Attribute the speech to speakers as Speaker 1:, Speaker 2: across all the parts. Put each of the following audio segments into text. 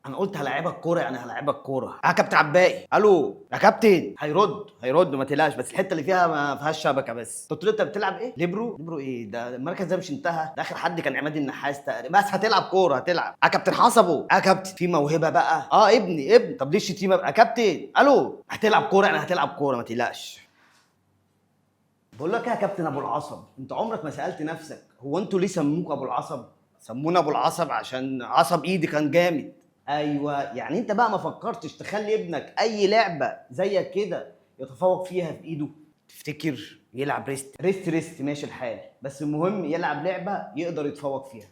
Speaker 1: انا قلت هلاعبك كوره، يعني هلاعبك كوره. يا كابتن عباقي، الو يا كابتن. هيرد ما تقلقش، بس الحته اللي فيها ما فيهاش شبكه. بس قلت له انت بتلعب ايه؟ ليبرو ايه ده؟ المركز ده مش انتهى؟ ده اخر حد كان عماد النحاس تقريبا. بس هتلعب كوره، هتلعب يا كابتن حصبه. يا كابتن في موهبه بقى. ابني. طب ليه الشتيمه بقى يا كابتن؟ الو هتلعب كوره، يعني هتلعب كوره ما تقلقش. بقول لك إيه يا كابتن ابو العصب، انت عمرك ما سالت نفسك هو انتوا ليه سموك ابو العصب؟ سمونا ابو العصب عشان عصب ايدي كان جامد. ايوه، يعني انت بقى ما فكرتش تخلي ابنك اي لعبه زيك كده يتفوق فيها في ايده؟ تفتكر يلعب ريست ماشي الحال، بس المهم يلعب لعبه يقدر يتفوق فيها.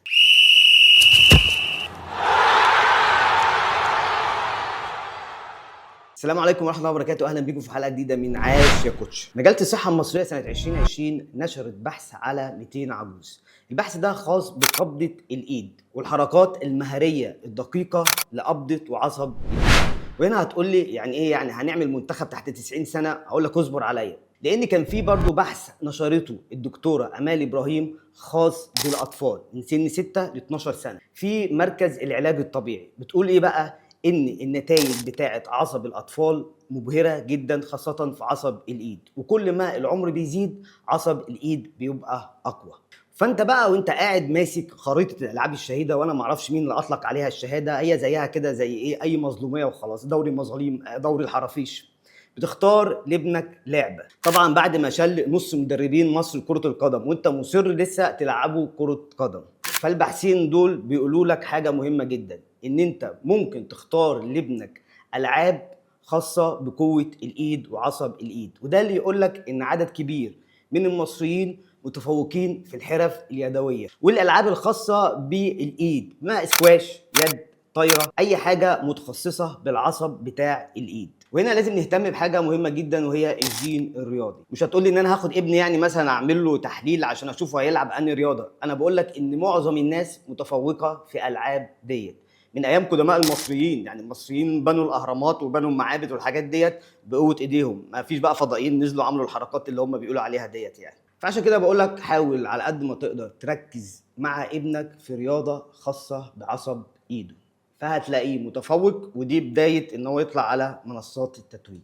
Speaker 1: السلام عليكم ورحمه الله وبركاته، اهلا بيكم في حلقه جديده من عاش يا كوتش. مجله الصحه المصريه سنه 2020 نشرت بحث على 200 عجوز. البحث ده خاص بقبضه الايد والحركات المهاريه الدقيقه لقبضه وعصب الايد. وهنا هتقول لي يعني ايه؟ يعني هنعمل منتخب تحت 90 سنه؟ اقول لك اصبر عليا، لان كان في برضه بحث نشرته الدكتوره امال ابراهيم خاص بالاطفال من سن 6 ل 12 سنه في مركز العلاج الطبيعي. بتقول ايه بقى؟ ان النتائج بتاعه عصب الاطفال مبهره جدا، خاصه في عصب الايد، وكل ما العمر بيزيد عصب الايد بيبقى اقوى. فانت بقى وانت قاعد ماسك خريطه الالعاب الشهيده، وانا ما اعرفش مين اللي اطلق عليها الشهاده، هي زيها كده زي ايه؟ اي مظلوميه وخلاص، دوري المظاليم، دوري الحرافيش. بتختار لابنك لعبه، طبعا بعد ما شل نص مدربين مصر كره القدم وانت مصر لسه تلعبوا كره قدم. فالباحثين دول بيقولوا لك حاجه مهمه جدا، ان انت ممكن تختار لابنك العاب خاصه بقوه الايد وعصب الايد. وده اللي يقول لك ان عدد كبير من المصريين متفوقين في الحرف اليدويه والالعاب الخاصه بالايد، ما اسكواش، يد، طايره، اي حاجه متخصصه بالعصب بتاع الايد. وهنا لازم نهتم بحاجه مهمه جدا، وهي الجين الرياضي. مش هتقول لي ان انا هاخد ابني يعني مثلا اعمل له تحليل عشان اشوفه هيلعب انهي رياضه. انا بقول لك ان معظم الناس متفوقه في العاب ديت من ايام قدماء المصريين. يعني المصريين بنوا الاهرامات وبنوا المعابد والحاجات ديت بقوه ايديهم، ما فيش بقى فضائيين نزلوا عملوا الحركات اللي هم بيقولوا عليها ديت يعني. فعشان كده بقول لك حاول على قد ما تقدر تركز مع ابنك في رياضه خاصه بعصب ايده، فهتلاقيه متفوق، ودي بدايه ان هو يطلع على منصات التتويج.